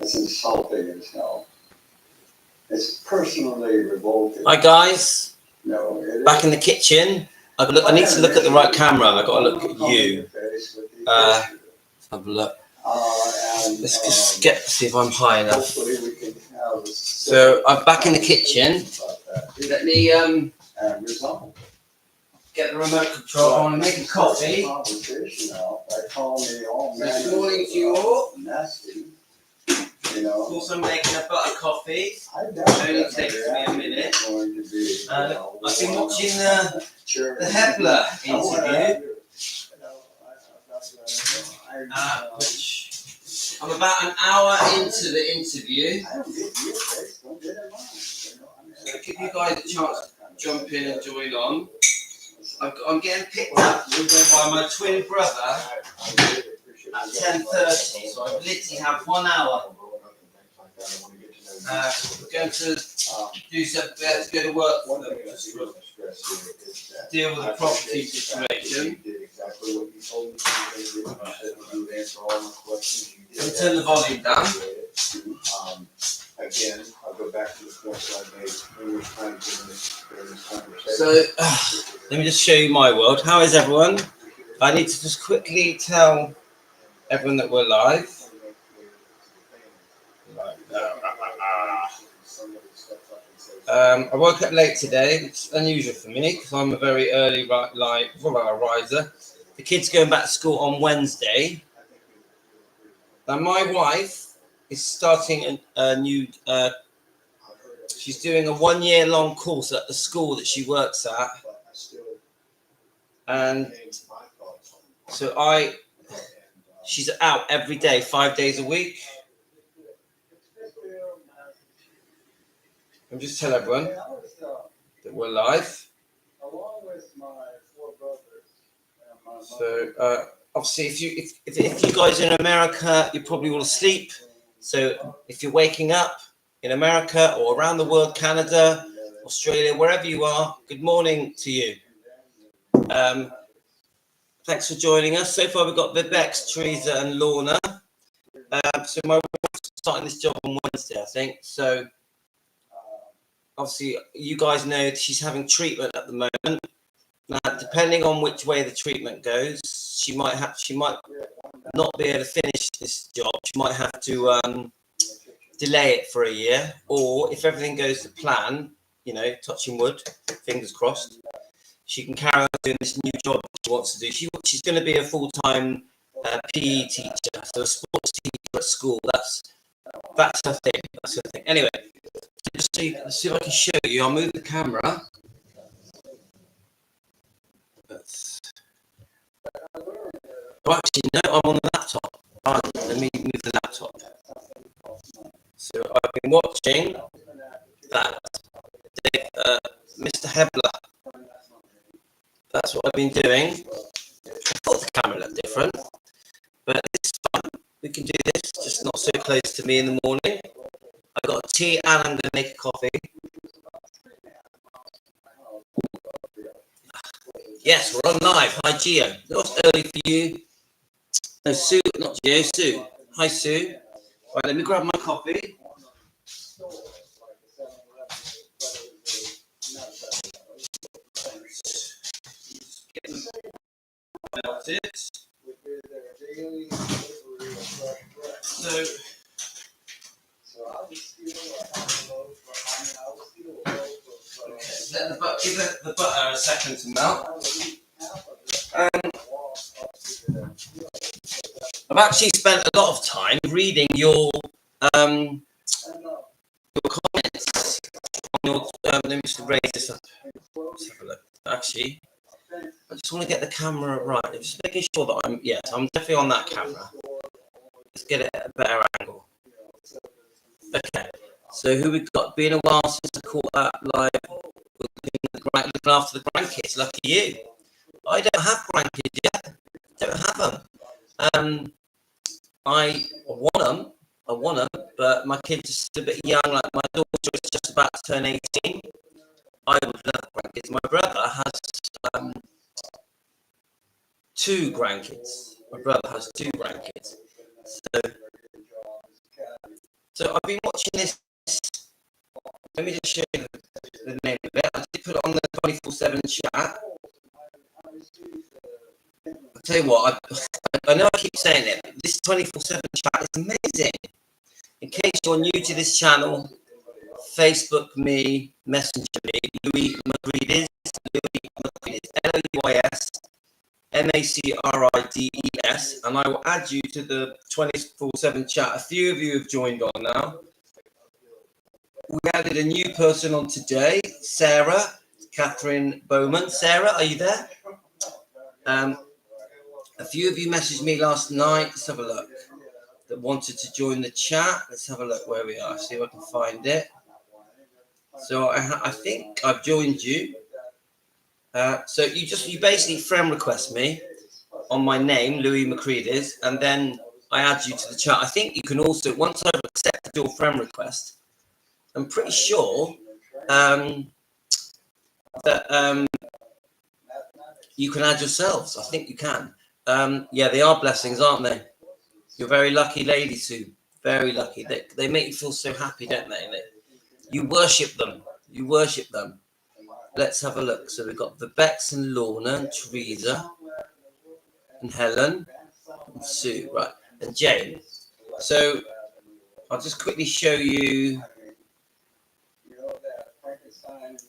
It's insulting as hell. It's personally revolting. Hi guys. No, back in the kitchen. I need to look at the right camera. I've got to look at you. Have a look. Let's just see if I'm high enough. So I'm back in the kitchen. Let me get the remote control on and make a coffee. Good morning to you all. Also making a butter coffee. It only takes me a minute. I've been watching the Hebler interview, which I'm about an hour into the interview. So give you guys a chance to jump in and join on. I'm getting picked up by my twin brother at 10:30, so I literally have 1 hour. We're going to do some, we have to go to work for them, just to deal with the property situation. And turn the volume down. Again, I'll go back to the point that I made when we were trying to do this conversation. So, let me just show you my world. How is everyone? I need to just quickly tell everyone that we're live. I woke up late today. It's unusual for me because I'm a very early riser. The kids going back to school on Wednesday. Now my wife is starting a new. She's doing a 1 year long course at the school that she works at, and so she's out every day, 5 days a week. I'm just telling everyone that we're live. So obviously, if you guys are in America, you're probably all asleep. So if you're waking up in America or around the world, Canada, Australia, wherever you are, good morning to you. Thanks for joining us. So far, we've got Vivek, Teresa, and Lorna. So my wife's starting this job on Wednesday, I think. So obviously, you guys know she's having treatment at the moment. Now, depending on which way the treatment goes, she might not be able to finish this job. She might have to delay it for a year, or if everything goes to plan, touching wood, fingers crossed, she can carry on doing this new job she wants to do. She's going to be a full-time PE teacher, so a sports teacher at school. That's her thing. That's her thing. Anyway, let's see if I can show you. I'll move the camera. Actually, no, I'm on the laptop. Right, let me move the laptop. So I've been watching that Mr. Hebler. That's what I've been doing. I thought the camera looked different, but it's fun. We can do this, just not so close to me in the morning. I've got a tea and I'm going to make a coffee. Yes, we're on live. Hi, Gio. It's early for you. No, Sue, not Gio, Sue. Hi, Sue. Right, let me grab my coffee. Give the butter a second to melt. I've actually spent a lot of time reading your comments. Let me just raise this up. Let's have a look. Actually, I just want to get the camera right. I'm just making sure that I'm definitely on that camera. Let's get it at a better angle. Okay. So who we got? Been a while since I caught that live. Looking after the grandkids. Lucky you. I don't have grandkids yet. Don't have them. I want them, but my kids are still a bit young. Like my daughter is just about to turn 18. I would love grandkids. My brother has 2 grandkids. My brother has 2 grandkids. So So I've been watching this. Let me just show you the name of it. I did put it on the 24/7 chat. I'll tell you what, I know I keep saying it, but this 24/7 chat is amazing. In case you're new to this channel, Facebook me, messenger me, Louis Macreades, Louis Macreades, and I will add you to the 24/7 chat. A few of you have joined on now. We added a new person on today, Sarah, Catherine Bowman. Sarah, are you there? A few of you messaged me last night. Let's have a look. That wanted to join the chat. Let's have a look where we are. See if I can find it. So I think I've joined you. So you basically friend request me on my name, Louis Macreades, and then I add you to the chat. I think you can also, once I've accepted your friend request, I'm pretty sure that you can add yourselves. I think you can. Yeah, they are blessings, aren't they? You're very lucky, lady Sue. Very lucky. They make you feel so happy, don't they? You worship them. You worship them. Let's have a look. So we've got the Bex and Lorna and Teresa and Helen and Sue, right, and Jane. So I'll just quickly show you.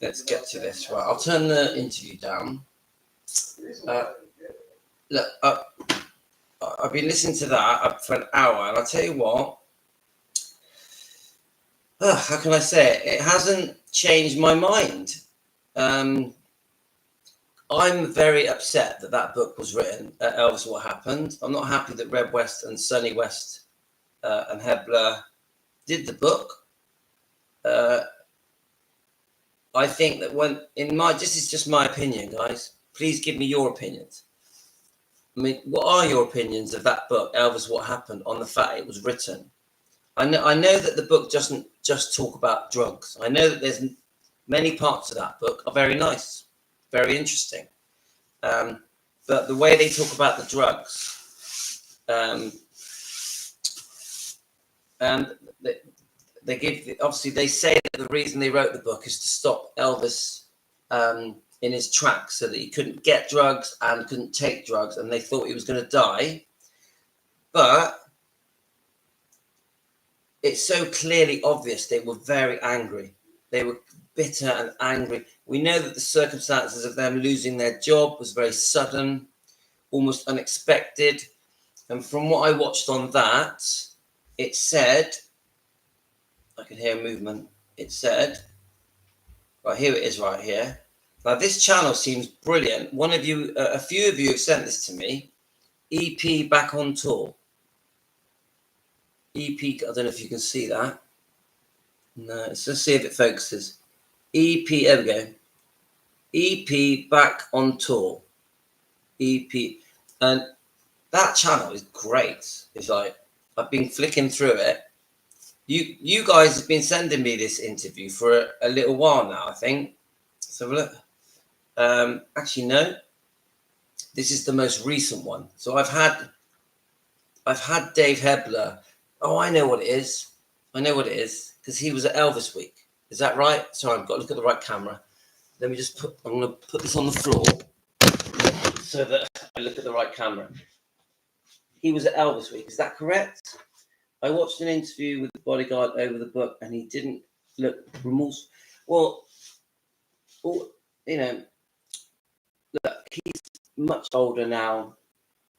Let's get to this. Right, I'll turn the interview down. Look, I've been listening to that for an hour, and I'll tell you what. How can I say it? It hasn't changed my mind. I'm very upset that book was written, Elvis, What Happened. I'm not happy that Red West and Sonny West and Hebler did the book. I think that this is just my opinion, guys. Please give me your opinions. I mean, what are your opinions of that book, Elvis, What Happened, on the fact it was written? I know that the book doesn't just talk about drugs. I know that there's many parts of that book are very nice, very interesting. But the way they talk about the drugs, and they give, obviously they say that the reason they wrote the book is to stop Elvis in his tracks so that he couldn't get drugs and couldn't take drugs, and they thought he was going to die. But it's so clearly obvious they were very angry. They were bitter and angry. We know that the circumstances of them losing their job was very sudden, almost unexpected. And from what I watched on that, it said, I can hear movement. It said, right here it is right here. Now this channel seems brilliant. One of you, a few of you have sent this to me. EP back on tour. EP, I don't know if you can see that. No, let's just see if it focuses. EP, there we go. EP back on tour. EP, and that channel is great. It's like I've been flicking through it. You guys have been sending me this interview for a little while now, I think. So look. Actually, no. This is the most recent one. So I've had Dave Hebler. Oh, I know what it is. I know what it is because he was at Elvis Week. Is that right? Sorry, I've got to look at the right camera. Let me just I'm going to put this on the floor so that I look at the right camera. He was at Elvis Week. Is that correct? I watched an interview with the bodyguard over the book, and he didn't look remorseful. Well, you know, look, he's much older now.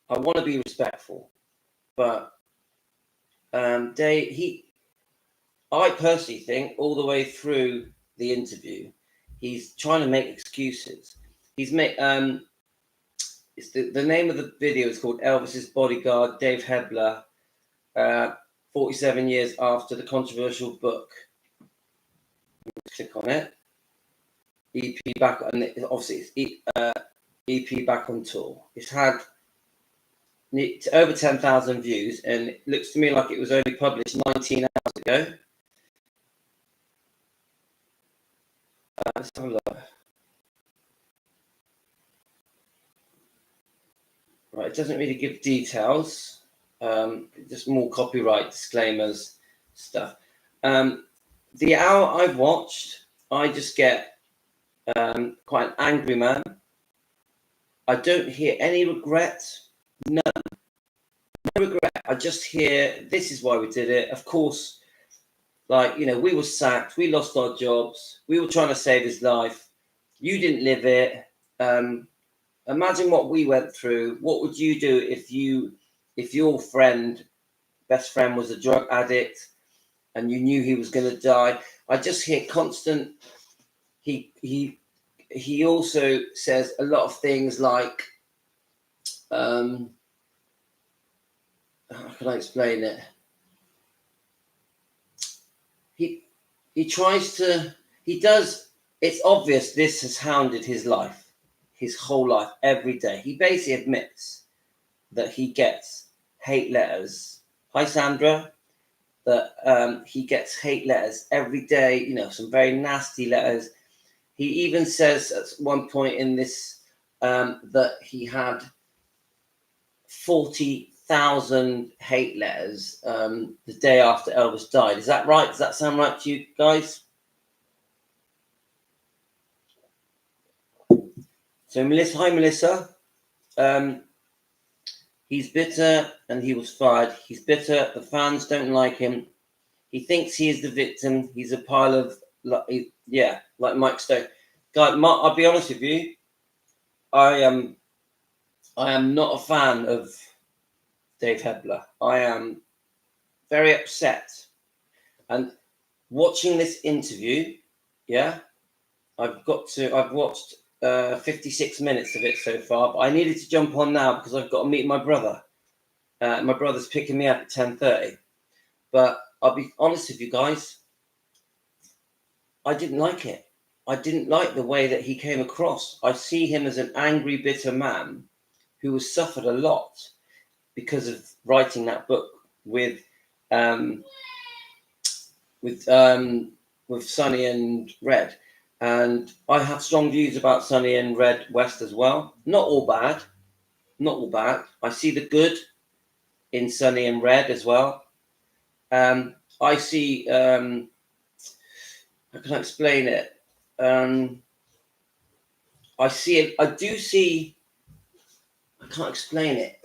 I want to be respectful, but Dave, I personally think all the way through the interview, he's trying to make excuses. He's made it's the name of the video is called Elvis's Bodyguard, Dave Hebler, 47 years after the controversial book. Click on it. EP back, and obviously it's EP back on tour. It's had over 10,000 views, and it looks to me like it was only published 19 hours ago. Let's have a look. Right, it doesn't really give details. Just more copyright disclaimers. stuff. The hour I've watched, I just get quite an angry man. I don't hear any regret. No regret. I just hear this is why we did it. Of course, like, you know, we were sacked, we lost our jobs, we were trying to save his life. You didn't live it. Imagine what we went through. What would you do if your best friend was a drug addict and you knew he was going to die? I just hear constant. He also says a lot of things like, how can I explain it? He tries to. He does. It's obvious this has hounded his life, his whole life, every day. He basically admits that he gets hate letters. Hi, Sandra. That he gets hate letters every day. You know, some very nasty letters. He even says at one point in this that he had 40,000 hate letters the day after Elvis died. Is that right? Does that sound right to you guys? So Melissa, hi Melissa. He's bitter and he was fired. He's bitter. The fans don't like him. He thinks he is the victim. He's a pile of, like Mike Stone. Guy, Mark, I'll be honest with you. I am not a fan of Dave Hebler. I am very upset. And watching this interview, I've watched 56 minutes of it so far, but I needed to jump on now because I've got to meet my brother. My brother's picking me up at 10:30. But I'll be honest with you guys, I didn't like it. I didn't like the way that he came across. I see him as an angry, bitter man who has suffered a lot because of writing that book with Sonny and Red. And I have strong views about Sonny and Red West as well. Not all bad. I see the good in Sonny and Red as well. I see, how can I explain it? I can't explain it.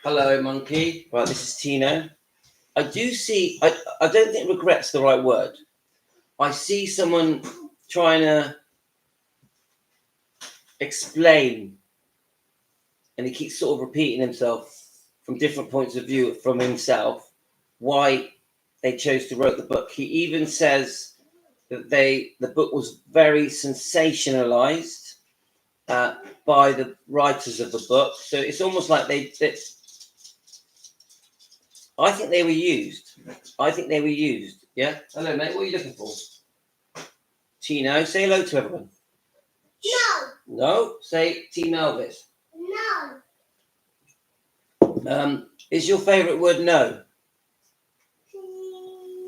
Hello, monkey. Right, this is Tino. I don't think regret's the right word. I see someone trying to explain, and he keeps sort of repeating himself from different points of view from himself, why they chose to write the book. He even says that the book was very sensationalized by the writers of the book. So it's almost like I think they were used. Yeah. Hello, mate. What are you looking for? Tino, say hello to everyone. No. Say Team Elvis. No. Is your favourite word no?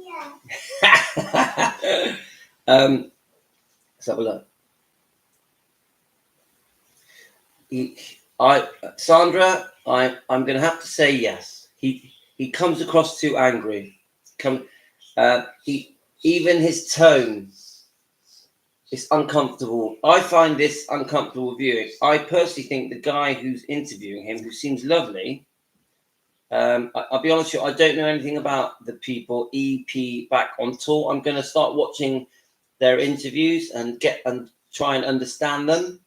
Yeah. Let's have a look. Sandra, I'm going to have to say yes. He comes across too angry. Even his tone is uncomfortable. I find this uncomfortable viewing. I personally think the guy who's interviewing him, who seems lovely, I'll be honest with you, I don't know anything about the people EP back on tour. I'm going to start watching their interviews and try and understand them.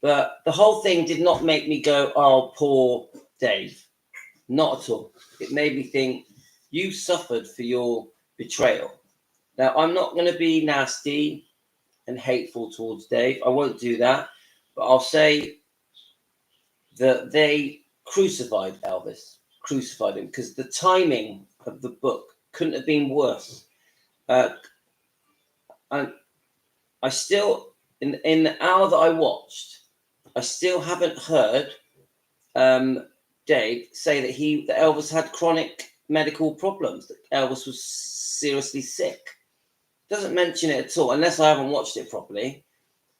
But the whole thing did not make me go, oh, poor Dave. Not at all. It made me think, you suffered for your betrayal. Now, I'm not going to be nasty and hateful towards Dave. I won't do that. But I'll say that they crucified Elvis, crucified him, because the timing of the book couldn't have been worse. And I still, in the hour that I watched, I still haven't heard Dave say that Elvis had chronic medical problems, that Elvis was seriously sick. Doesn't mention it at all, unless I haven't watched it properly.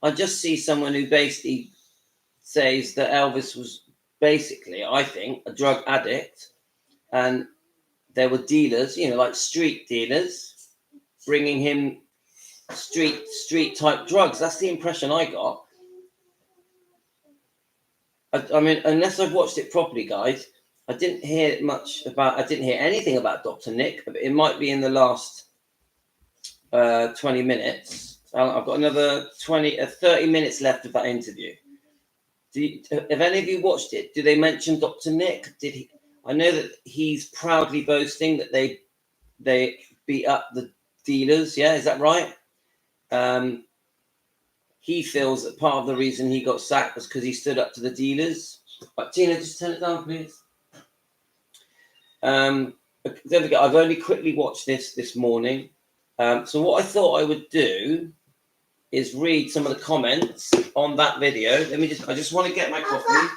I just see someone who basically says that Elvis was basically, I think, a drug addict, and there were dealers, like street dealers, bringing him street type drugs. That's the impression I got. I mean, unless I've watched it properly, guys, I didn't hear anything about Dr. Nick. It might be in the last 20 minutes. I've got another 30 minutes left of that interview. Have any of you watched it? Do they mention Dr. Nick? I know that he's proudly boasting that they beat up the dealers. Yeah, is that right? He feels that part of the reason he got sacked was because he stood up to the dealers. But Tina, just turn it down, please. Don't forget, I've only quickly watched this morning. So what I thought I would do is read some of the comments on that video. I just want to get my coffee.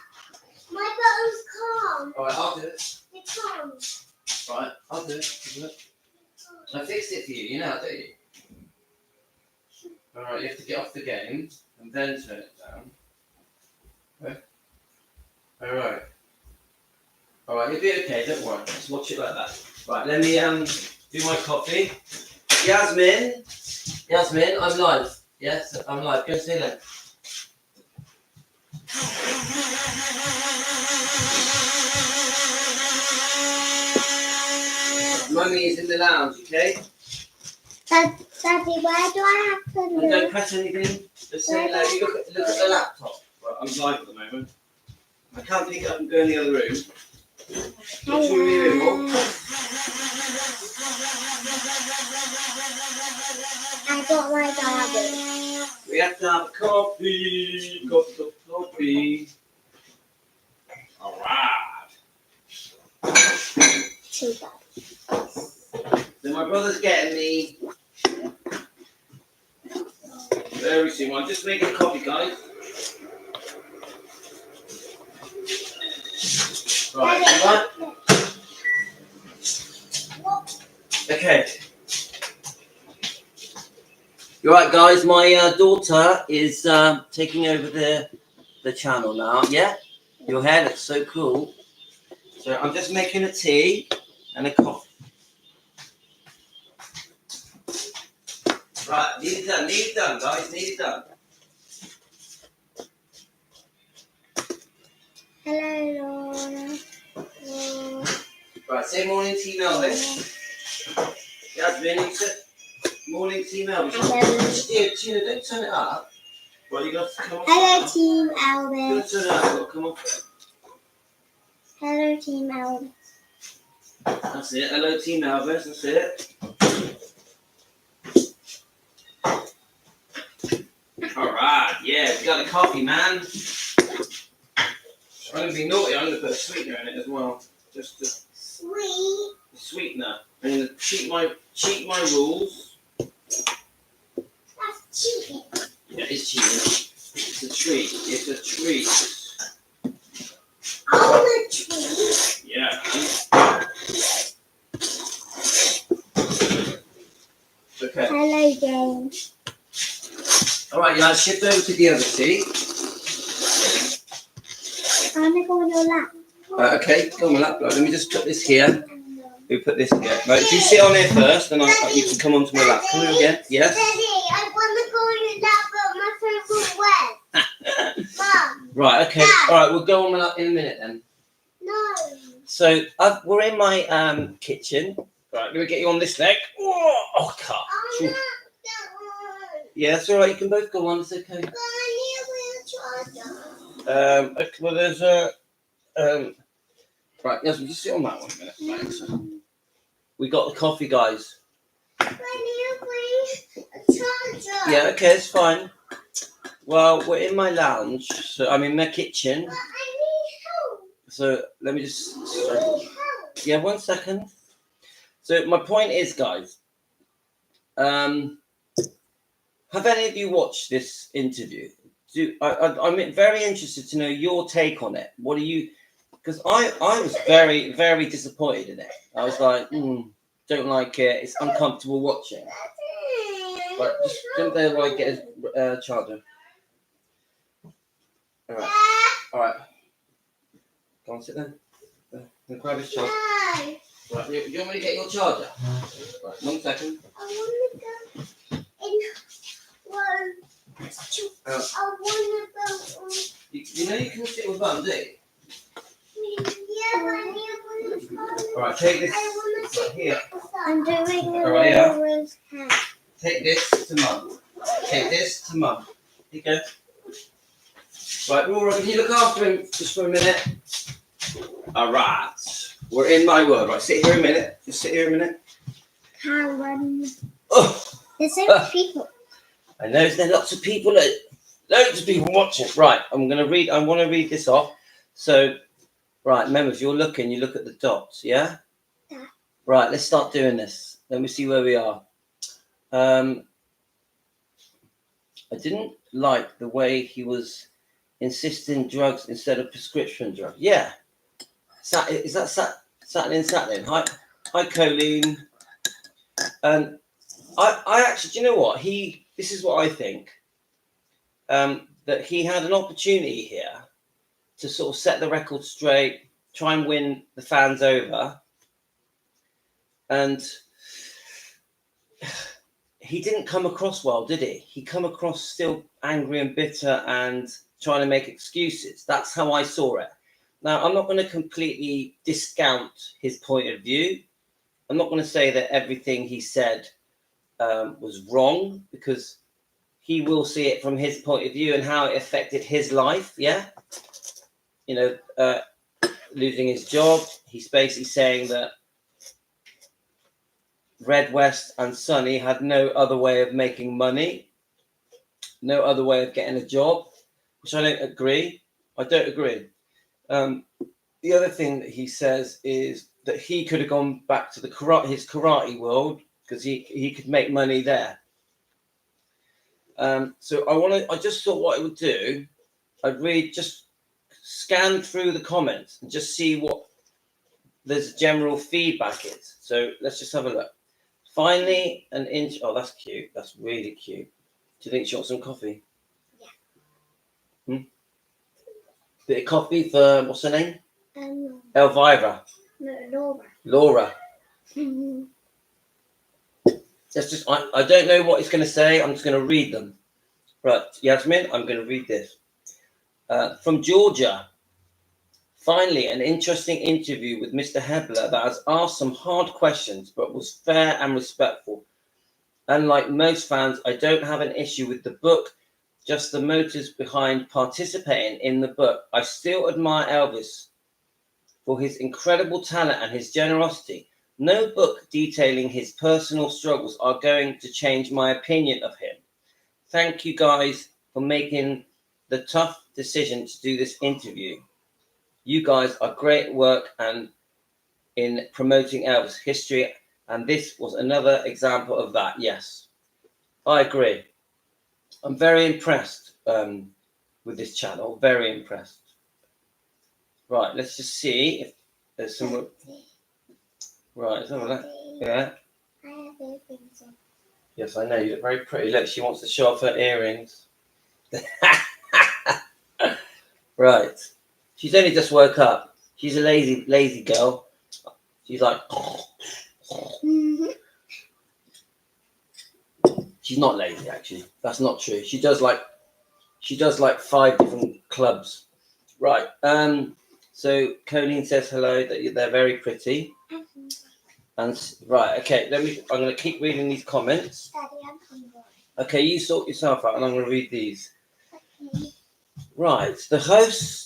My bottom's calm. All right, I'll do it. It's calm. All right, I'll do it. I fixed it for you, you know, don't you? All right, you have to get off the game and then turn it down. Okay. All right. All right, you'll be okay. Don't worry. Just watch it like that. Right, let me do my coffee. Yasmin, I'm live. Yes, I'm live. Go say that. Mummy is in the lounge, okay? Daddy, where do I have to And look? don't press anything. Just say that. You look at the laptop. Right, I'm live at the moment. I can't pick it up and go in the other room. What should we be doing, Mum? I got my garbage. We have to have coffee. Got the coffee. All right. Too bad. So my brother's getting me very soon. I'm just making coffee, guys. Right. Okay. You're right, guys. My daughter is taking over the channel now. Yeah, your hair looks so cool. So I'm just making a tea and a coffee. Right, need it done, guys. Need it done. Hello, Laura. Right, say morning to Elvis. Yasmin, you said morning to Elvis. Tina, don't turn it up. Well, you got to come off. Hello, Team You Elvis. got to turn it up. You've got to come off. Hello, Team Elvis. That's it. Hello, Team Elvis. That's it. All right. Yeah, we got a coffee, man. I'm going to be naughty. I'm going to put a sweetener in it as well. Just to Sweet. sweetener. I'm going to cheat my rules. That's cheating. Yeah, it's cheating. It's a treat. It's a treat. I'm a treat. Yeah. Okay. Hello, James. All right, yeah, shift over to the other seat. I'm going to go on your lap. Okay, go on my lap. Let me just put this here. We put this here. Right, if you sit on here first, then you can come onto my lap. Come here again. Yes? Daddy, I want to go on your lap, but my phone will wet. Mom. Right, okay. All right, we'll go on my lap in a minute then. No. So we're in my kitchen. Right, let me get you on this leg. Oh, God. Oh, no, that one. Yeah, that's all right. You can both go on. It's okay. But I need a wheelchair. Okay, well, there's a... right, yes, we'll just sit on that one a minute. Right, so we got the coffee, guys. I need a charger. Yeah, okay, it's fine. Well, we're in my lounge. So I'm in my kitchen. But I need help. So let me just... I need help. Yeah, 1 second. So my point is, guys, have any of you watched this interview? I'm very interested to know your take on it. What do you... Because I was very, very disappointed in it. I was like, don't like it. It's uncomfortable watching. But just jump there while I get a charger. All right. All right. Go on, sit there. Grab his charger. No. Right, you want me to get your charger? Right, 1 second. I want to go in one. I want to go. You know you can sit with Mum, do you? Yeah, but I want to go. Alright, take this I want to right here. I'm doing it Alright, yeah. with hand. Take this to Mum. Take this to Mum. Here you go. Right, Laura, can you look after him just for a minute? Alright. We're in my world. Right, sit here a minute. Just sit here a minute. Karen. Oh, There's so many people. I know there's lots of people, loads of people watching. Right, I want to read this off. So, right, remember, if you're looking, you look at the dots, yeah? Yeah. Right, let's start doing this. Let me see where we are. I didn't like the way he was insisting drugs instead of prescription drugs. Yeah. Is that Saturday? Hi, Colleen. And I actually, do you know what? This is what I think. That he had an opportunity here to sort of set the record straight, try and win the fans over. And he didn't come across well, did he? He come across still angry and bitter and trying to make excuses. That's how I saw it. Now, I'm not going to completely discount his point of view. I'm not going to say that everything he said was wrong, because he will see it from his point of view and how it affected his life. Yeah. You know, losing his job. He's basically saying that Red West and Sonny had no other way of making money, no other way of getting a job, which I don't agree. The other thing that he says is that he could have gone back to his karate world, because he could make money there. So I just thought what I would do, just scan through the comments and just see what there's general feedback is. So let's just have a look. Finally, an inch. Oh, that's cute. That's really cute. Do you think she wants some coffee? Yeah. Bit of coffee for, what's her name? Elvira. No, Laura. Laura. That's just, I don't know what it's going to say. I'm just going to read them. Right, Yasmin, I'm going to read this. From Georgia. Finally, an interesting interview with Mr. Hebler that has asked some hard questions, but was fair and respectful. Unlike most fans, I don't have an issue with the book, just the motives behind participating in the book. I still admire Elvis for his incredible talent and his generosity. No book detailing his personal struggles are going to change my opinion of him. Thank you guys for making the tough decision to do this interview. You guys are great work and in promoting Elvis history, and this was another example of that. Yes, I agree. I'm very impressed with this channel. Very impressed. Right, let's just see if there's some. Right, is that that? Yeah. I have earrings on. Yes, I know. You look very pretty. Look, she wants to show off her earrings. Right. She's only just woke up. She's a lazy girl. She's like. Mm-hmm. She's not lazy, actually. That's not true. She does like 5 different clubs. Right. So Colleen says hello. That they're very pretty. And right. Okay. I'm going to keep reading these comments. Daddy, I'm hungry. Okay, you sort yourself out, and I'm going to read these. Okay. Right. The host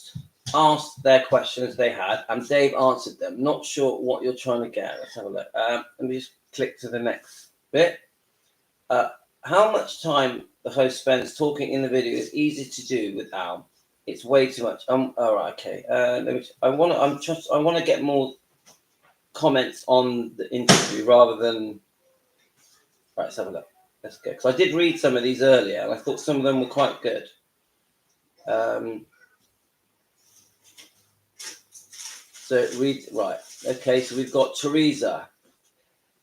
asked their questions they had, and Dave answered them. Not sure what you're trying to get. Let's have a look. Let me just click to the next bit. How much time the host spends talking in the video is easy to do with Al. It's way too much. All right. Okay. I want to get more comments on the interview rather than. Right. Let's have a look. Let's go. Because I did read some of these earlier, and I thought some of them were quite good. So read right. Okay, so we've got Teresa.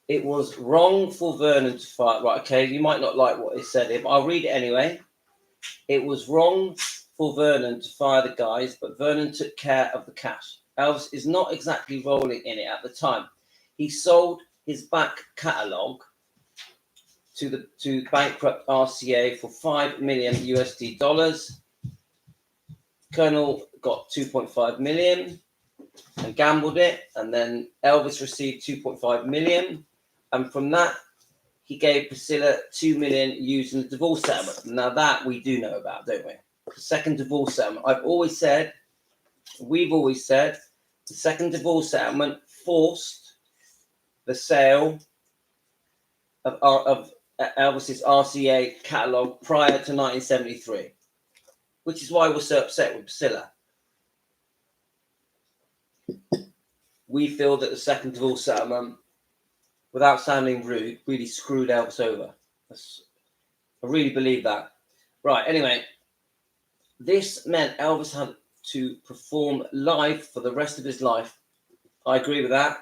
It was wrong for Vernon to fire. Right, okay, you might not like what it said, but I'll read it anyway. It was wrong for Vernon to fire the guys, but Vernon took care of the cash. Elvis is not exactly rolling in it at the time. he sold his back catalogue to bankrupt RCA for $5 million USD. Colonel got 2.5 million and gambled it, and then Elvis received 2.5 million, and from that he gave Priscilla 2 million using the divorce settlement. Now that we do know about, don't we? The second divorce settlement. We've always said, the second divorce settlement forced the sale of Elvis's RCA catalogue prior to 1973, which is why we're so upset with Priscilla. We feel that the second divorce settlement, without sounding rude, really screwed Elvis over. I really believe that. Right, anyway, this meant Elvis had to perform live for the rest of his life. I agree with that.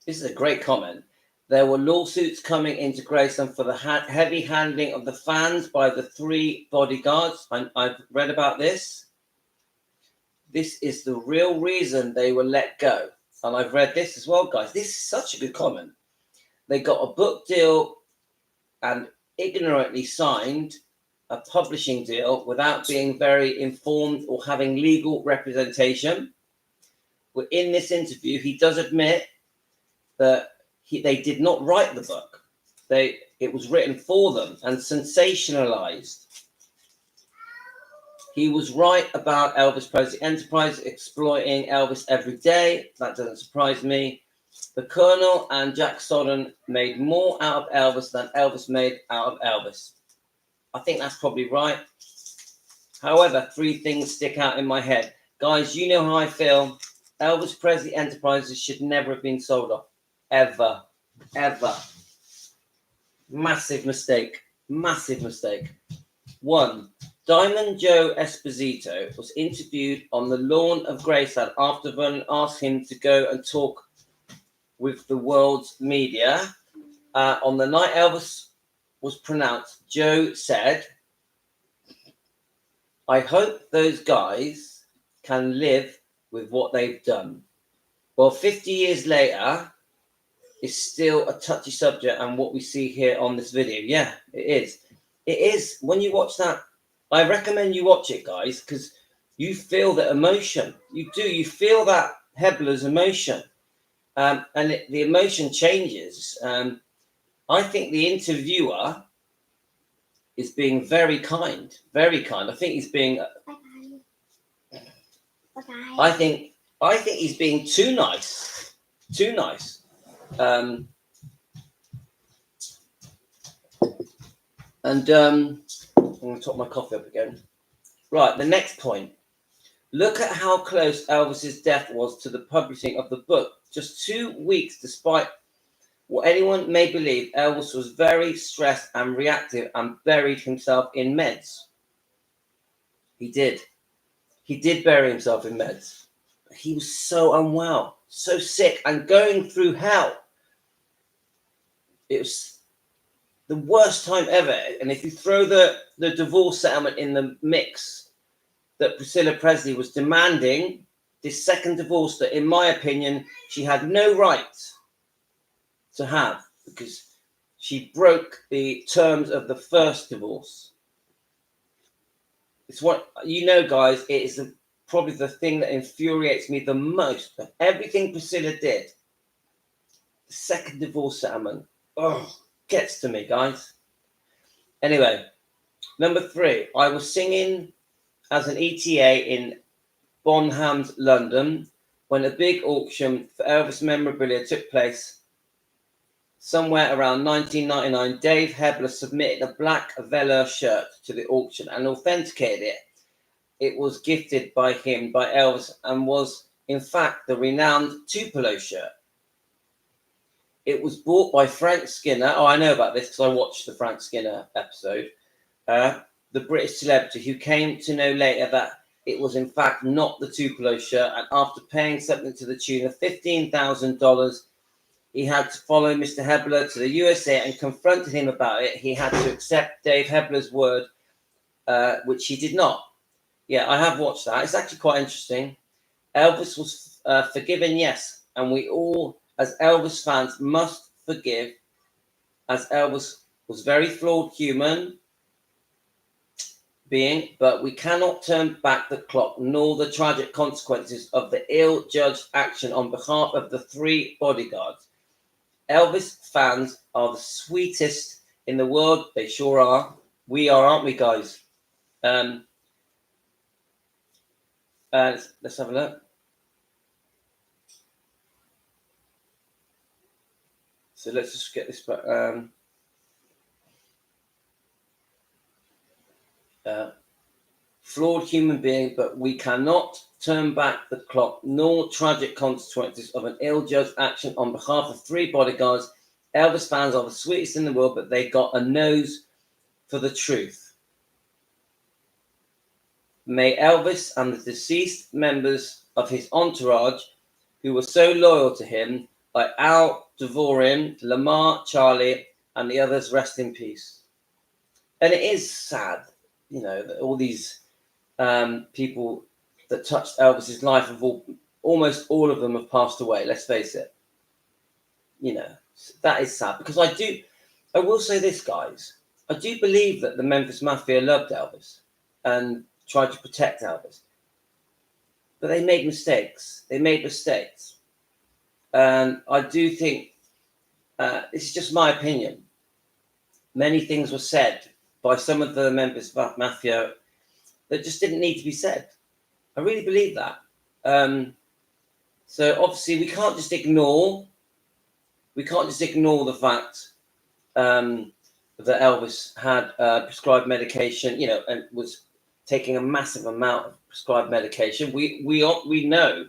This is a great comment. There were lawsuits coming into Graceland for the heavy handling of the fans by the 3 bodyguards. I've read about this. This is the real reason they were let go. And I've read this as well, guys. This is such a good comment. They got a book deal and ignorantly signed a publishing deal without being very informed or having legal representation. But in this interview, he does admit that they did not write the book. It was written for them and sensationalized. He was right about Elvis Presley Enterprise exploiting Elvis every day. That doesn't surprise me. The Colonel and Jack Soden made more out of Elvis than Elvis made out of Elvis. I think that's probably right. However, 3 things stick out in my head. Guys, you know how I feel. Elvis Presley Enterprises should never have been sold off. Ever. Ever. Massive mistake. Massive mistake. 1. Diamond Joe Esposito was interviewed on the lawn of Graceland after Vernon asked him to go and talk with the world's media. On the night Elvis was pronounced, Joe said, "I hope those guys can live with what they've done." Well, 50 years later, it's still a touchy subject, and what we see here on this video. Yeah, it is. It is. When you watch that, I recommend you watch it, guys, because you feel the emotion. You do. You feel that Hebler's emotion. The emotion changes. I think the interviewer is being very kind. Very kind. I think he's being... I think he's being too nice. Too nice. I'm going to top my coffee up again. Right, the next point. Look at how close Elvis's death was to the publishing of the book. Just 2 weeks, despite what anyone may believe, Elvis was very stressed and reactive and buried himself in meds. He did. He did bury himself in meds. He was so unwell, so sick, and going through hell. It was the worst time ever. And if you throw the divorce settlement in the mix that Priscilla Presley was demanding, this second divorce that, in my opinion, she had no right to have because she broke the terms of the first divorce. It's what, you know, guys, it is probably the thing that infuriates me the most. But everything Priscilla did, the second divorce settlement, gets to me, guys. Anyway, number 3, I was singing as an ETA in Bonhams, London, when a big auction for Elvis memorabilia took place. Somewhere around 1999, Dave Hebler submitted a black velour shirt to the auction and authenticated it. It was gifted by him by Elvis and was, in fact, the renowned Tupelo shirt. It was bought by Frank Skinner. Oh, I know about this because I watched the Frank Skinner episode. The British celebrity who came to know later that it was, in fact, not the Tupelo shirt. And after paying something to the tune of $15,000, he had to follow Mr. Hebler to the USA and confronted him about it. He had to accept Dave Hebler's word, which he did not. Yeah, I have watched that. It's actually quite interesting. Elvis was forgiven, yes, and we all, as Elvis fans, must forgive, as Elvis was very flawed human being, but we cannot turn back the clock nor the tragic consequences of the ill-judged action on behalf of the 3 bodyguards. Elvis fans are the sweetest in the world. They sure are. We are, aren't we, guys? Let's have a look. So let's just get this back. Flawed human being, but we cannot turn back the clock nor tragic consequences of an ill-judged action on behalf of 3 bodyguards. Elvis fans are the sweetest in the world, but they got a nose for the truth. May Elvis and the deceased members of his entourage, who were so loyal to him, like Al Dvorin, Lamar, Charlie, and the others, rest in peace. And it is sad, that all these people that touched Elvis's life, almost all of them have passed away. Let's face it. That is sad, because I will say this, guys. I do believe that the Memphis Mafia loved Elvis and tried to protect Elvis. But they made mistakes. And I do think, this is just my opinion, many things were said by some of the Memphis Mafia that just didn't need to be said. I really believe that. So obviously we can't just ignore the fact that Elvis had prescribed medication, and was taking a massive amount of prescribed medication. We know,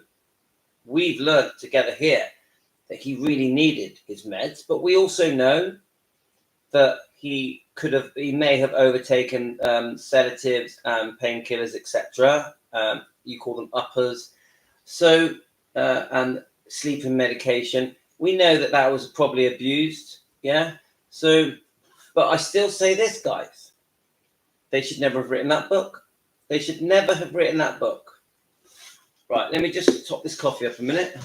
we've learned together here that he really needed his meds, but we also know that he may have overtaken sedatives and painkillers, etc. You call them uppers. So, and sleeping medication. We know that was probably abused. Yeah. So, but I still say this, guys. They should never have written that book. Right, let me just top this coffee up a minute.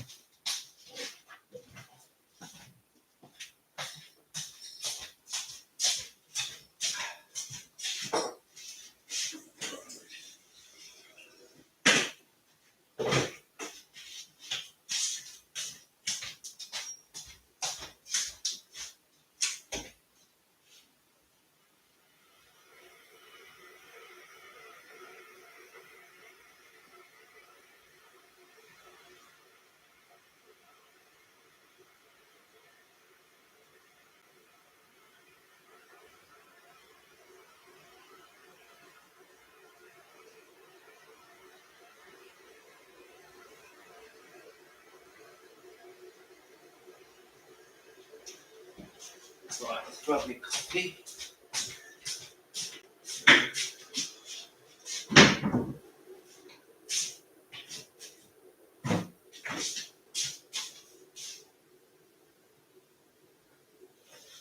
Right, let's grab me a coffee.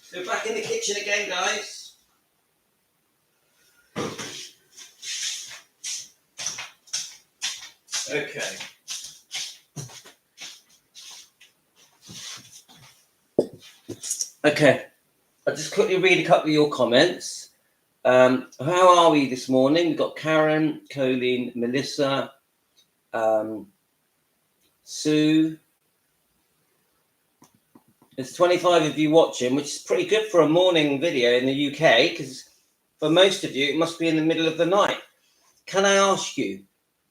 So back in the kitchen again, guys. Okay. Okay. I'll just quickly read a couple of your comments. How are we this morning? We've got Karen, Colleen, Melissa, Sue. There's 25 of you watching, which is pretty good for a morning video in the UK, because for most of you, it must be in the middle of the night. Can I ask you,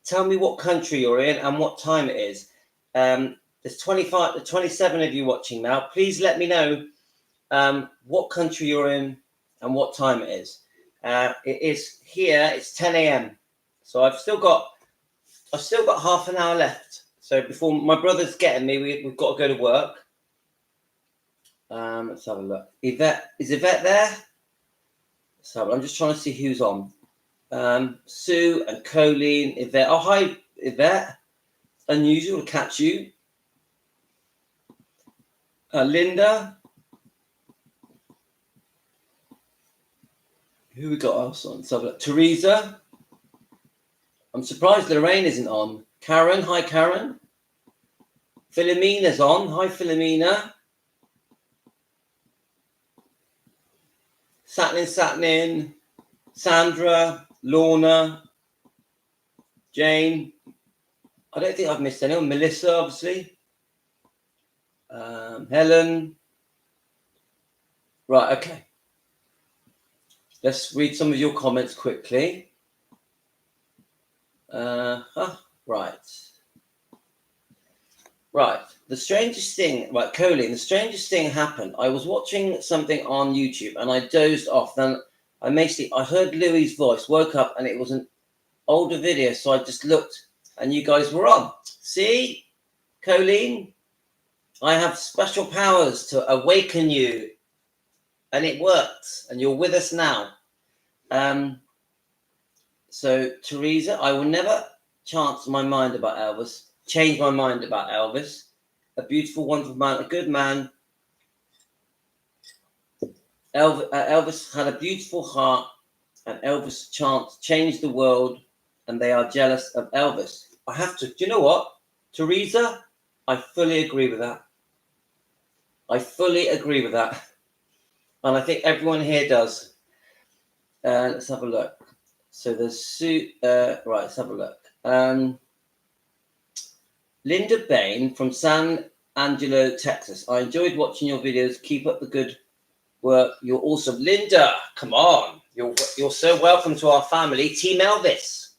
tell me what country you're in and what time it is. There's 27 of you watching now. Please let me know what country you're in and what time it is. It is here, it's 10 a.m. So I've still got half an hour left. So before my brother's getting me, we've got to go to work. Let's have a look. Is Yvette there? So I'm just trying to see who's on. Sue and Colleen, Yvette. Oh, hi, Yvette. Unusual to catch you. Linda. Who we got else on? So Teresa. I'm surprised Lorraine isn't on. Karen. Hi, Karen. Philomena's on. Hi, Philomena. Satnin, Sandra, Lorna, Jane. I don't think I've missed anyone. Melissa, obviously. Helen. Right, okay. Let's read some of your comments quickly. Right. Right. The strangest thing, right, Colleen, the strangest thing happened. I was watching something on YouTube and I dozed off. Then I heard Louis' voice, woke up, and it was an older video. So I just looked and you guys were on. See, Colleen, I have special powers to awaken you. And it worked. And you're with us now. So, Teresa, I will never change my mind about Elvis. A beautiful, wonderful man, a good man. Elvis had a beautiful heart, and Elvis changed the world, and they are jealous of Elvis. I have to. Do you know what, Teresa? I fully agree with that. And I think everyone here does. Let's have a look. So there's Sue. Right, let's have a look. Linda Bain from San Angelo, Texas. I enjoyed watching your videos. Keep up the good work. You're awesome. Linda, come on. You're so welcome to our family. Team Elvis.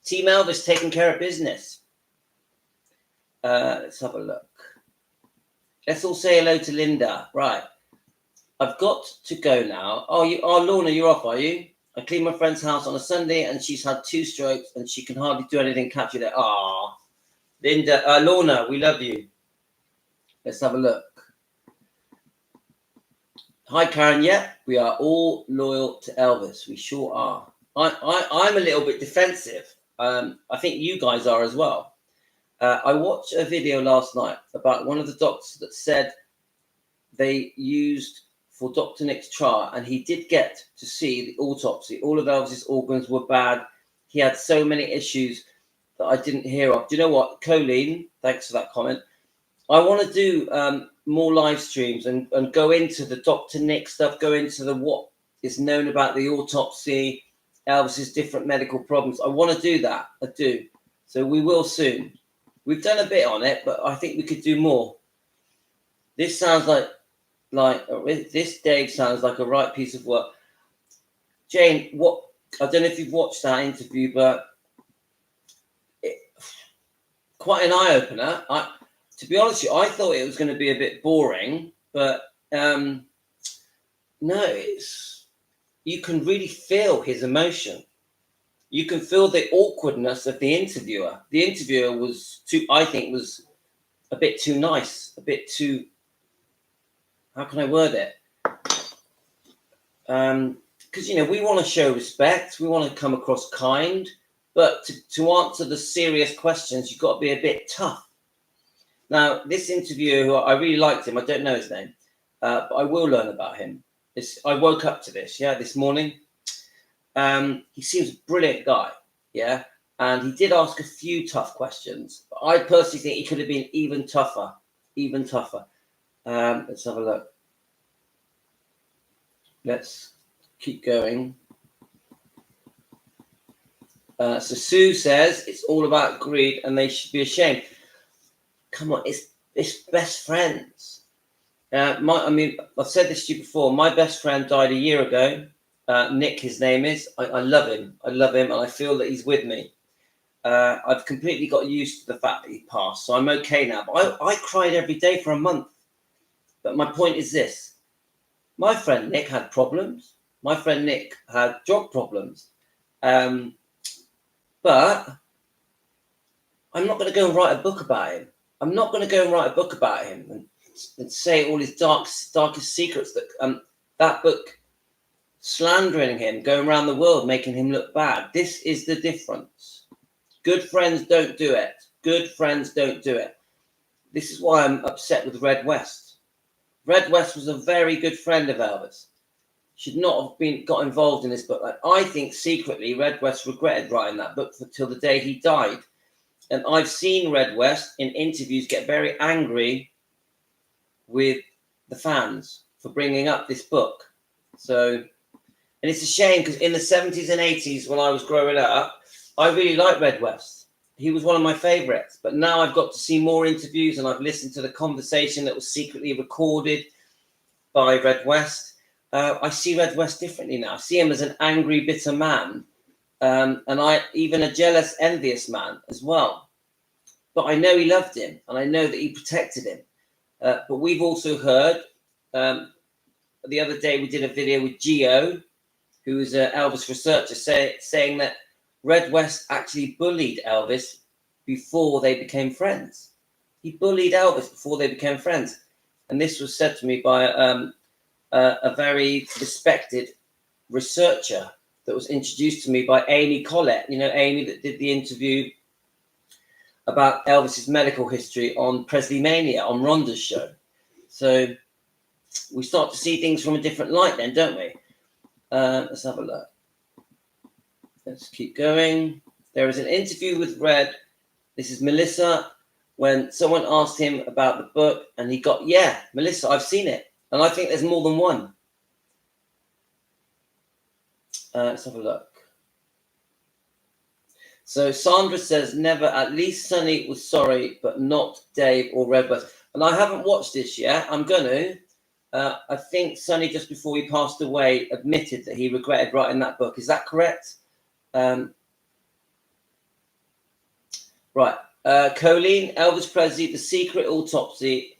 Team Elvis taking care of business. Let's have a look. Let's all say hello to Linda. Right. I've got to go now. Lorna, you're off, are you? I cleaned my friend's house on a Sunday and she's had 2 strokes and she can hardly do anything. Catch you there. Ah, Linda, Lorna, we love you. Let's have a look. Hi, Karen. Yeah, we are all loyal to Elvis. We sure are. I'm a little bit defensive. I think you guys are as well. I watched a video last night about one of the doctors that said they used for Dr. Nick's trial, and he did get to see the autopsy. All of Elvis's organs were bad. He had so many issues that I didn't hear of. Do you know what, Colleen? Thanks for that comment. I want to do more live streams and go into the Dr. Nick stuff, go into the what is known about the autopsy, Elvis's different medical problems. I want to do that. I do. So we will soon. We've done a bit on it, but I think we could do more. This sounds like this Dave sounds like a right piece of work. Jane, I don't know if you've watched that interview, but quite an eye-opener. To be honest with you, I thought it was going to be a bit boring, but no, you can really feel his emotion. You can feel the awkwardness of the interviewer. The interviewer was a bit too nice, a bit too, how can I word it? Because, we want to show respect. We want to come across kind. But to answer the serious questions, you've got to be a bit tough. Now, this interviewer, who I really liked him, I don't know his name, but I will learn about him. I woke up to this morning. He seems a brilliant guy, and he did ask a few tough questions. But I personally think he could have been even tougher. Let's have a look. Let's keep going. So Sue says it's all about greed and they should be ashamed. Come on, it's best friends. I've said this to you before. My best friend died a year ago. Nick, his name is. I love him. And I feel that he's with me. I've completely got used to the fact that he passed, so I'm okay now. But I cried every day for a month. But my point is this. My friend Nick had problems. My friend Nick had drug problems. But I'm not going to go and write a book about him. I'm not going to go and write a book about him and say all his darkest secrets. That book, slandering him, going around the world, making him look bad. This is the difference. Good friends don't do it. Good friends don't do it. This is why I'm upset with Red West. Red West was a very good friend of Elvis. Should not have got involved in this book. I think secretly Red West regretted writing that book till the day he died. And I've seen Red West in interviews get very angry with the fans for bringing up this book. So, and it's a shame because in the 70s and 80s, when I was growing up, I really liked Red West. He was one of my favorites. But now I've got to see more interviews and I've listened to the conversation that was secretly recorded by Red West. I see Red West differently now. I see him as an angry, bitter man. And even a jealous, envious man as well. But I know he loved him and I know that he protected him. But we've also heard, the other day we did a video with Gio, who is an Elvis researcher, saying that Red West actually bullied Elvis before they became friends. He bullied Elvis before they became friends. And this was said to me by a very respected researcher that was introduced to me by Amy Collette. You know, Amy that did the interview about Elvis's medical history on Presley Mania, on Rhonda's show. So we start to see things from a different light then, don't we? Let's have a look. Let's keep going. There is an interview with Red. This is Melissa, when someone asked him about the book and he got, yeah, Melissa, I've seen it. And I think there's more than one. Let's have a look. So Sandra says, never, at least Sonny was sorry, but not Dave or Red West. And I haven't watched this yet. I'm going to. I think Sonny, just before he passed away, admitted that he regretted writing that book. Is that correct? Right. Colleen, Elvis Presley, The Secret Autopsy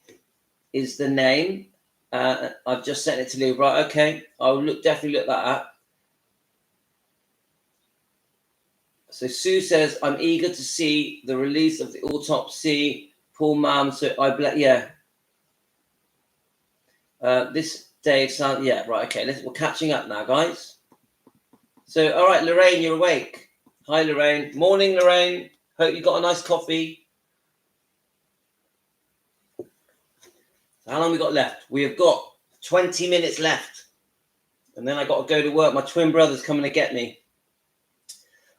is the name. I've just sent it to Lou. Right, okay. I'll definitely look that up. So Sue says, I'm eager to see the release of the autopsy. Poor mum. So yeah. This Dave sound, yeah, right, okay. We're catching up now, guys. So, all right, Lorraine, you're awake. Hi, Lorraine. Morning, Lorraine. Hope you got a nice coffee. How long we got left? We have got 20 minutes left. And then I got to go to work. My twin brother's coming to get me.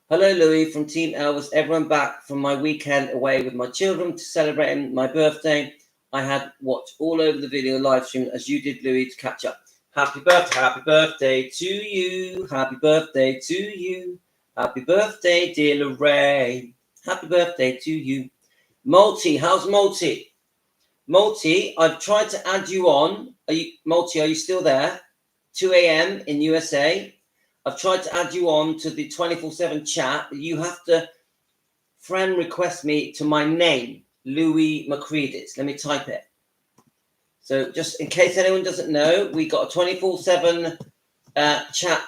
Hello, Louis from Team Elvis. Everyone back from my weekend away with my children to celebrate my birthday. I had watched all over the video live stream as you did, Louis, to catch up. Happy birthday to you. Happy birthday to you. Happy birthday, dear Lorraine. Happy birthday to you. Multi, how's Multi? Multi, I've tried to add you on. Multi, are you still there? 2 a.m. in USA. I've tried to add you on to the 24/7 chat. You have to friend request me to my name, Louis Macreadis. Let me type it. So just in case anyone doesn't know, we got a 24/7 chat,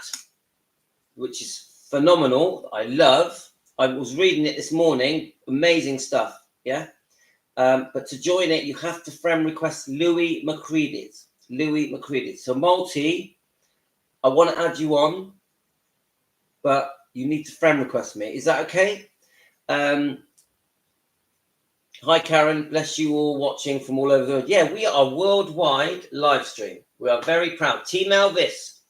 which is phenomenal. I love. I was reading it this morning. Amazing stuff. Yeah. But to join it, you have to friend request Louis Macreadis. Louis Macreadis. So Multi, I want to add you on, but you need to friend request me. Is that okay? Hi, Karen. Bless you all watching from all over the world. Yeah, we are a worldwide live stream. We are very proud. Team Elvis.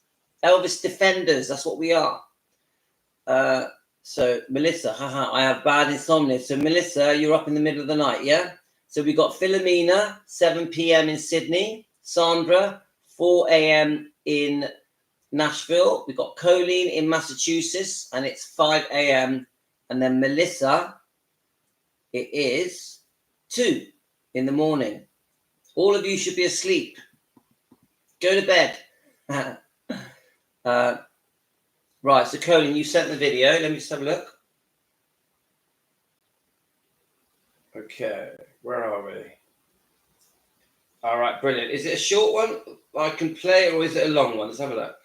Elvis Defenders. That's what we are. So, Melissa, I have bad insomnia. So, Melissa, you're up in the middle of the night, yeah? So, we got Philomena, 7 p.m. in Sydney. Sandra, 4 a.m. in Nashville. We got Colleen in Massachusetts, and it's 5 a.m. And then Melissa, it is 2 in the morning. All of you should be asleep. Go to bed. Right, so Colin, you sent the video. Let me just have a look. Okay, where are we? All right, brilliant. Is it a short one I can play, or is it a long one? Let's have a look.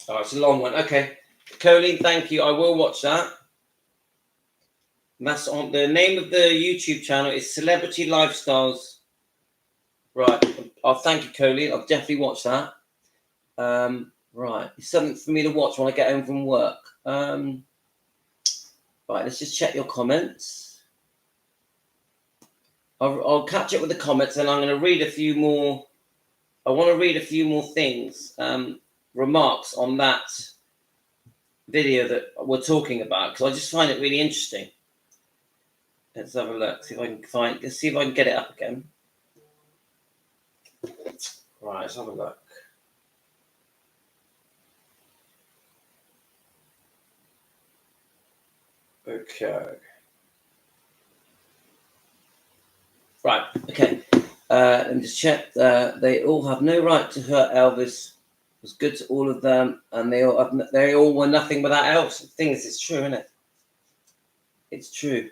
Oh, it's a long one. Okay. Colleen, thank you. I will watch that. That's on the name of the YouTube channel is Celebrity Lifestyles. Right. Oh, thank you, Colleen. I'll definitely watch that. Right. It's something for me to watch when I get home from work. Right. Let's just check your comments. I'll catch up with the comments, and I'm going to read a few more. I want to read a few more things, remarks on that video that we're talking about because I just find it really interesting. Let's have a look. See if I can find. Let's see if I can get it up again. Right, let's have a look. Okay. Right. Okay. Let me just check. They all have no right to hurt Elvis. It was good to all of them, and they all were nothing without Elvis. The thing is, it's true, isn't it? It's true.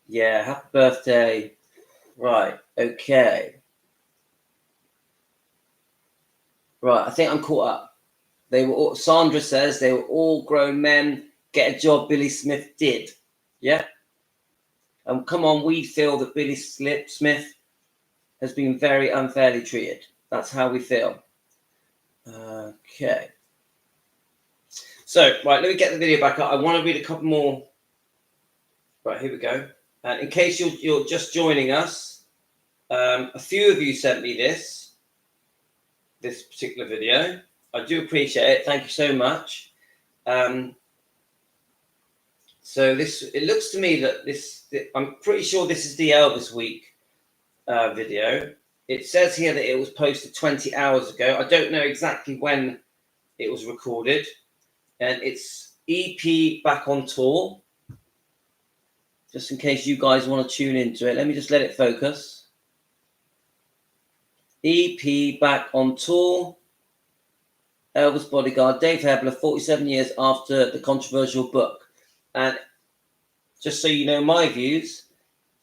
Yeah. Happy birthday. Right. Okay. Right. I think I'm caught up. They were all, Sandra says they were all grown men. Get a job, Billy Smith did. Yeah. And come on, we feel that Billy Smith has been very unfairly treated. That's how we feel. Okay. So, right, let me get the video back up. I want to read a couple more. Right, here we go. In case you're just joining us, a few of you sent me this particular video. I do appreciate it. Thank you so much. So it looks to me that I'm pretty sure this is the Elvis Week video. It says here that it was posted 20 hours ago. I don't know exactly when it was recorded. And it's EP back on tour. Just in case you guys want to tune into it. Let me just let it focus. EP back on tour. Elvis bodyguard Dave Hebler, 47 years after the controversial book. And just so you know my views,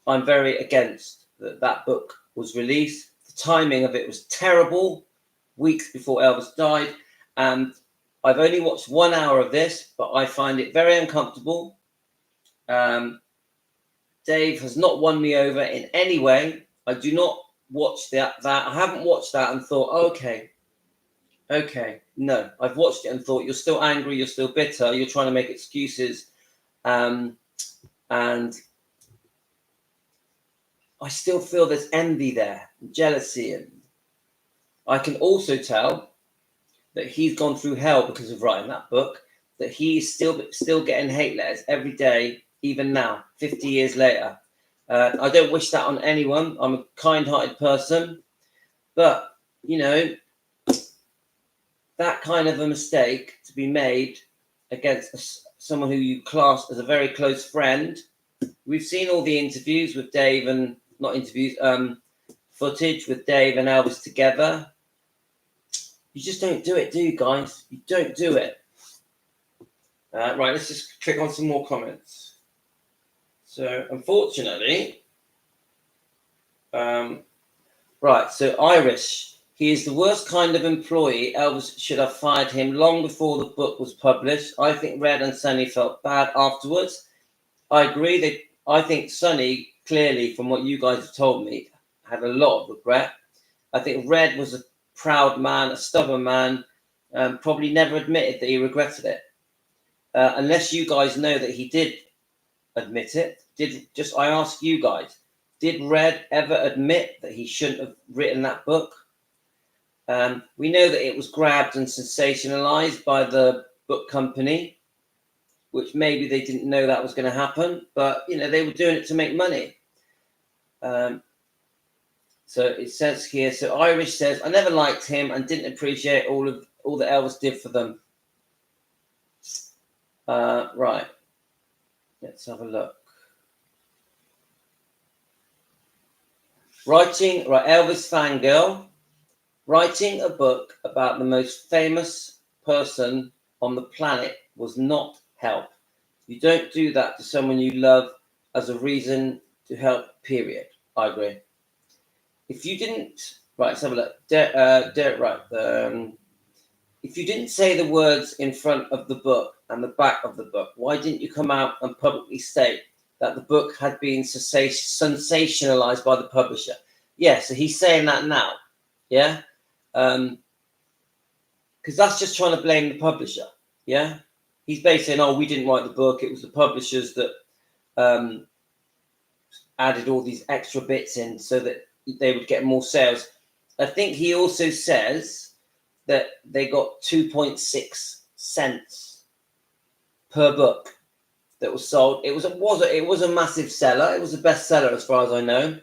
I'm very against that book was released. The timing of it was terrible, weeks before Elvis died. And I've only watched 1 hour of this, but I find it very uncomfortable. Dave has not won me over in any way. I do not watch that. I haven't watched that and thought, okay. No, I've watched it and thought, you're still angry, you're still bitter, you're trying to make excuses. And I still feel there's envy there, jealousy. And I can also tell that he's gone through hell because of writing that book, that he's still getting hate letters every day, even now, 50 years later. I don't wish that on anyone. I'm a kind-hearted person. But, you know, that kind of a mistake to be made against someone who you class as a very close friend. We've seen all the interviews with Dave and, not interviews, footage with Dave and Elvis together. You just don't do it, do you, guys? You don't do it. Right, let's just click on some more comments. So, unfortunately, right, so Irish. He is the worst kind of employee. Elvis should have fired him long before the book was published. I think Red and Sonny felt bad afterwards. I agree. I think Sonny, clearly, from what you guys have told me, had a lot of regret. I think Red was a proud man, a stubborn man, probably never admitted that he regretted it. Unless you guys know that he did admit it. I ask you guys, did Red ever admit that he shouldn't have written that book? We know that it was grabbed and sensationalized by the book company, which maybe they didn't know that was going to happen, but you know, they were doing it to make money. So it says here, so Irish says, I never liked him and didn't appreciate all that Elvis did for them. Right. Let's have a look. Elvis fangirl. Writing a book about the most famous person on the planet was not help. You don't do that to someone you love as a reason to help, period. I agree. If you didn't, right, let's have a look. If you didn't say the words in front of the book and the back of the book, why didn't you come out and publicly state that the book had been sensationalized by the publisher? Yeah, so he's saying that now. Yeah? Because that's just trying to blame the publisher. Yeah? He's basically saying, oh, we didn't write the book. It was the publishers that added all these extra bits in so that they would get more sales. I think he also says that they got 2.6 cents per book that was sold. It was a massive seller. It was a bestseller as far as I know.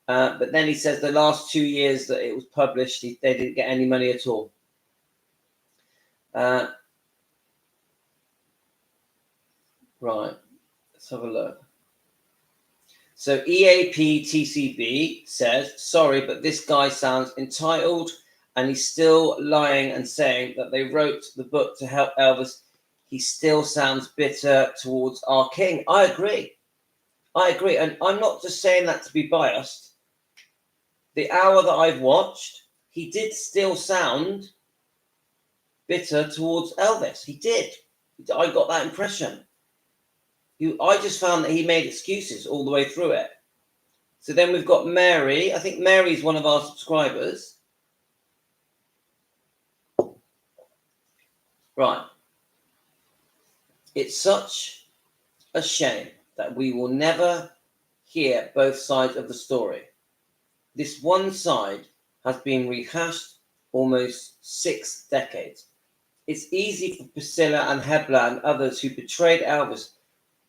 But then he says the last 2 years that it was published, they didn't get any money at all. Right, let's have a look. So EAPTCB says, sorry, but this guy sounds entitled and he's still lying and saying that they wrote the book to help Elvis. He still sounds bitter towards our king. I agree. And I'm not just saying that to be biased. The hour that I've watched, he did still sound bitter towards Elvis. He did. I got that impression. I just found that he made excuses all the way through it. So then we've got Mary. I think Mary's one of our subscribers. Right. It's such a shame that we will never hear both sides of the story. This one side has been rehashed almost 6 decades. It's easy for Priscilla and Hebler and others who betrayed Elvis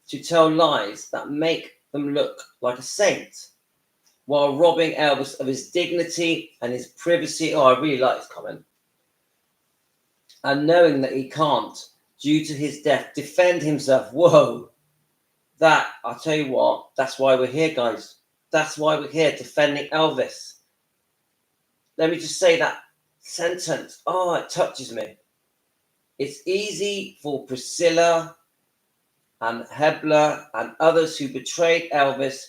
to tell lies that make them look like a saint while robbing Elvis of his dignity and his privacy. Oh, I really like this comment. And knowing that he can't, due to his death, defend himself. Whoa. That, I'll tell you what, that's why we're here, guys. That's why we're here, defending Elvis. Let me just say that sentence. Oh, it touches me. It's easy for Priscilla and Hebler and others who betrayed Elvis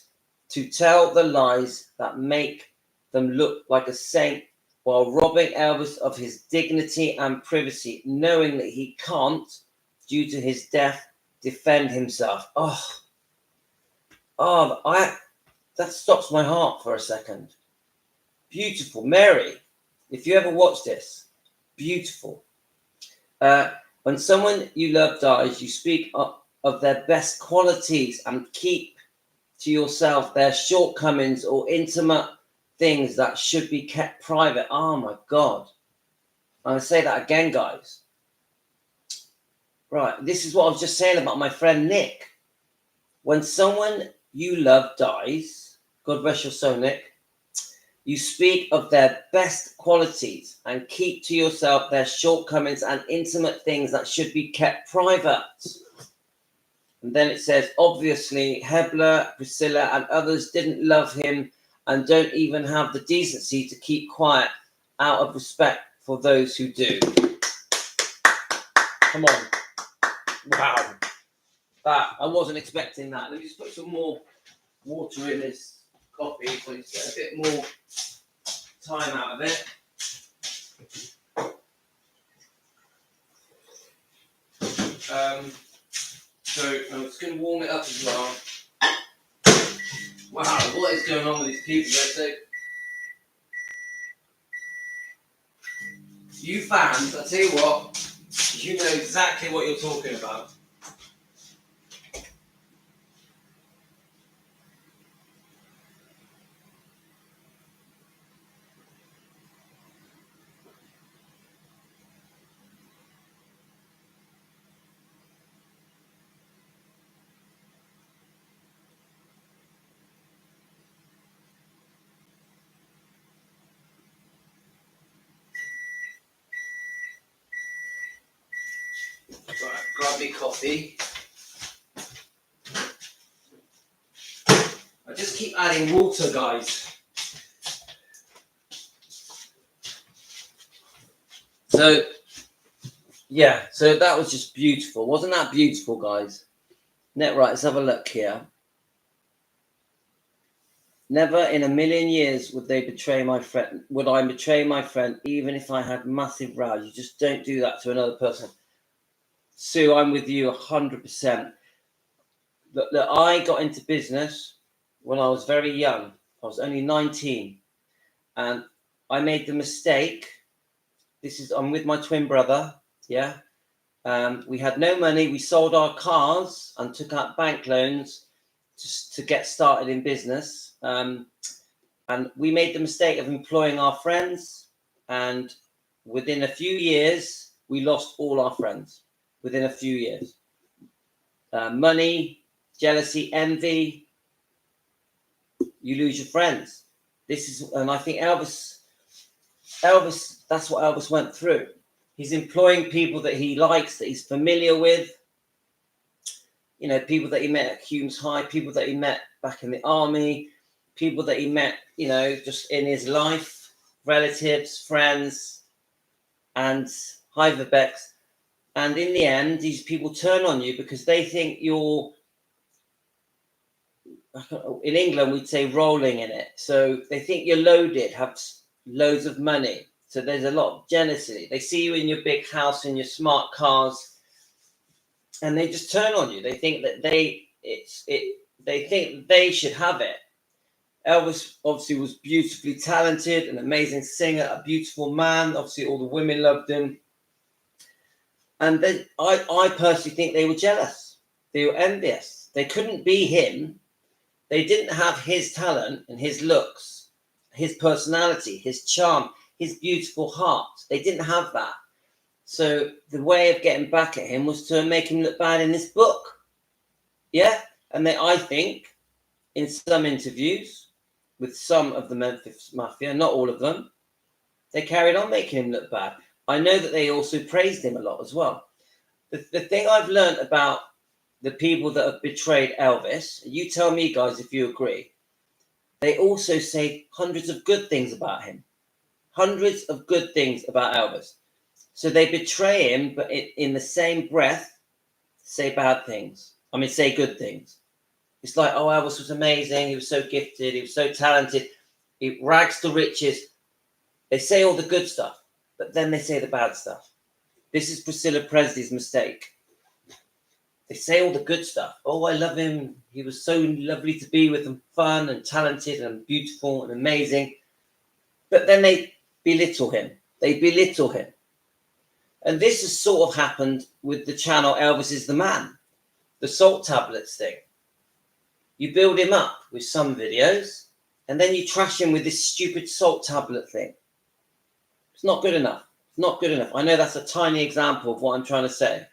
to tell the lies that make them look like a saint while robbing Elvis of his dignity and privacy, knowing that he can't, due to his death, defend himself. That stops my heart for a second. Beautiful. Mary, if you ever watch this, beautiful. When someone you love dies, you speak of their best qualities and keep to yourself their shortcomings or intimate things that should be kept private. Oh my God. I'm going to say that again, guys. Right. This is what I was just saying about my friend Nick. When someone you love dies, God rest your soul, Nick, you speak of their best qualities and keep to yourself their shortcomings and intimate things that should be kept private. And then it says, obviously, Hebler, Priscilla, and others didn't love him and don't even have the decency to keep quiet out of respect for those who do. Come on. Wow. That, I wasn't expecting that. Let me just put some more water in this coffee so you get a bit more time out of it. So I'm just going to warm it up as well. Wow, what is going on with these people? So, you fans, I tell you what, you know exactly what you're talking about. Right, grab me coffee. I just keep adding water, guys. So, yeah, so that was just beautiful. Wasn't that beautiful, guys? Right, let's have a look here. Never in a million years would they betray my friend. Would I betray my friend even if I had massive rows? You just don't do that to another person. Sue, I'm with you 100%. Look, I got into business when I was very young. I was only 19. And I made the mistake. I'm with my twin brother. Yeah. We had no money. We sold our cars and took out bank loans to get started in business. And we made the mistake of employing our friends. And within a few years, we lost all our friends. Within a few years. money, jealousy, envy, you lose your friends. And I think Elvis, that's what Elvis went through. He's employing people that he likes, that he's familiar with. You know, people that he met at Hume's High, people that he met back in the army, people that he met, you know, just in his life, relatives, friends, and Heiverbecks. And in the end, these people turn on you because they think you're, in England, we'd say rolling in it. So they think you're loaded, have loads of money. So there's a lot of jealousy. They see you in your big house, in your smart cars, and they just turn on you. They think that they think they should have it. Elvis obviously was beautifully talented, an amazing singer, a beautiful man. Obviously, all the women loved him. And then I personally think they were jealous. They were envious. They couldn't be him. They didn't have his talent and his looks, his personality, his charm, his beautiful heart. They didn't have that. So the way of getting back at him was to make him look bad in this book. Yeah? And I think, in some interviews with some of the Memphis Mafia, not all of them, they carried on making him look bad. I know that they also praised him a lot as well. The thing I've learned about the people that have betrayed Elvis, you tell me, guys, if you agree, they also say hundreds of good things about him. Hundreds of good things about Elvis. So they betray him, but in the same breath, say bad things. I mean, say good things. It's like, oh, Elvis was amazing. He was so gifted. He was so talented. He rags to riches. They say all the good stuff, but then they say the bad stuff. This is Priscilla Presley's mistake. They say all the good stuff. Oh, I love him. He was so lovely to be with and fun and talented and beautiful and amazing. But then they belittle him. They belittle him. And this has sort of happened with the channel Elvis is the Man, the salt tablets thing. You build him up with some videos, and then you trash him with this stupid salt tablet thing. It's not good enough. It's not good enough. I know that's a tiny example of what I'm trying to say.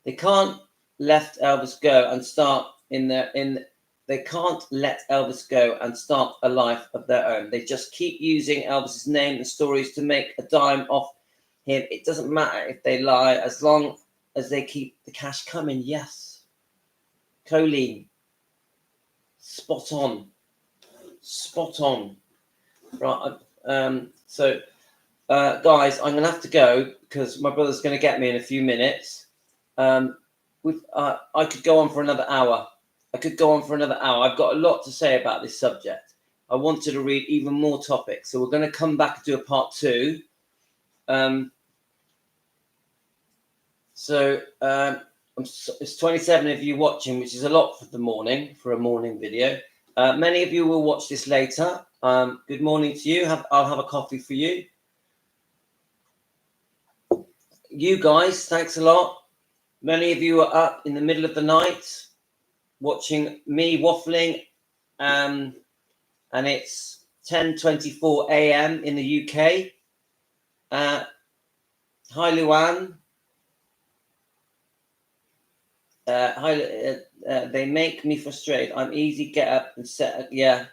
They can't let Elvis go and start they can't let Elvis go and start a life of their own. They just keep using Elvis's name and stories to make a dime off him. It doesn't matter if they lie, as long as they keep the cash coming. Yes. Colleen. Spot on. Spot on. Right. Guys, I'm going to have to go because my brother's going to get me in a few minutes. I could go on for another hour. I've got a lot to say about this subject. I wanted to read even more topics. So we're going to come back and do a part 2. It's 27 of you watching, which is a lot for a morning video. Many of you will watch this later. Good morning to you. I'll have a coffee for you. You guys, thanks a lot. Many of you are up in the middle of the night watching me waffling, and it's 10:24 a.m. in the UK. Hi, Luann. They make me frustrated. I'm easy, get up and set. Yeah.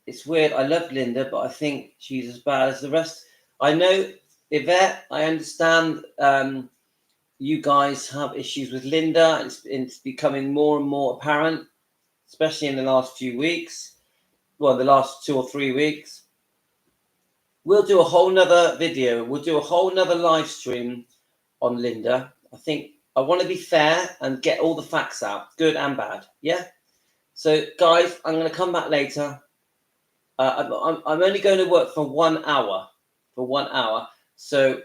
It's weird. I love Linda, but I think she's as bad as the rest. I know, Yvette, I understand you guys have issues with Linda. It's becoming more and more apparent, especially in the last few weeks. Well, the last 2 or 3 weeks. We'll do a whole nother video. We'll do a whole nother live stream on Linda. I think I want to be fair and get all the facts out, good and bad. Yeah. So, guys, I'm going to come back later. I'm only going to work for 1 hour. So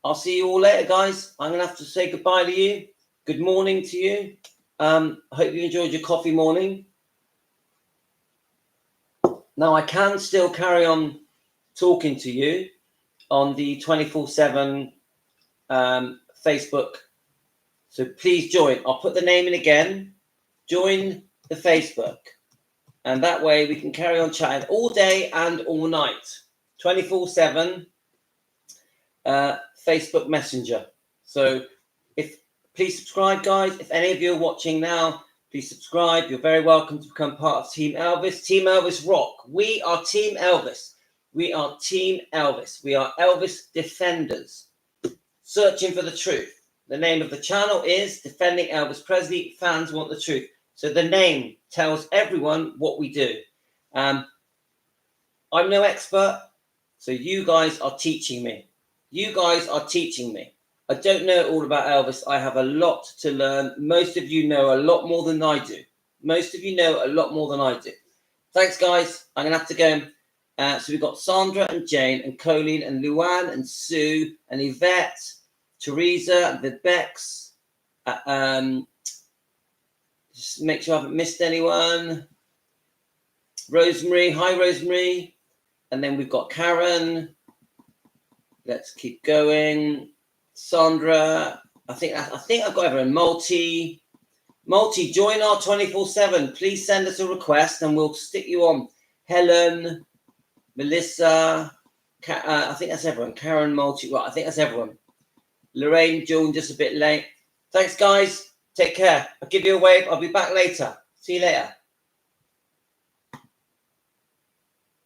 I'll see you all later, guys. I'm going to have to say goodbye to you. Good morning to you. I hope you enjoyed your coffee morning. Now, I can still carry on talking to you on the 24/7 Facebook. So please join. I'll put the name in again. Join the Facebook. And that way we can carry on chatting all day and all night. 24/7. Facebook Messenger. So please subscribe, guys. If any of you are watching now, please subscribe. You're very welcome to become part of Team Elvis. Team Elvis Rock. We are Team Elvis. We are Team Elvis. We are Elvis Defenders. Searching for the truth. The name of the channel is Defending Elvis Presley. Fans want the truth. So the name tells everyone what we do. I'm no expert, so you guys are teaching me. You guys are teaching me. I don't know all about Elvis. I have a lot to learn. Most of you know a lot more than I do. Most of you know a lot more than I do. Thanks, guys. I'm going to have to go. So we've got Sandra and Jane and Colleen and Luann and Sue and Yvette, Teresa and the Becks. Just make sure I haven't missed anyone. Rosemary. Hi, Rosemary. And then we've got Karen. Let's keep going. Sandra. I think I've got everyone. Multi, join our 24/7. Please send us a request and we'll stick you on. Helen, Melissa. I think that's everyone. Karen, Multi. Well, I think that's everyone. Lorraine, June, just a bit late. Thanks, guys. Take care. I'll give you a wave. I'll be back later. See you later.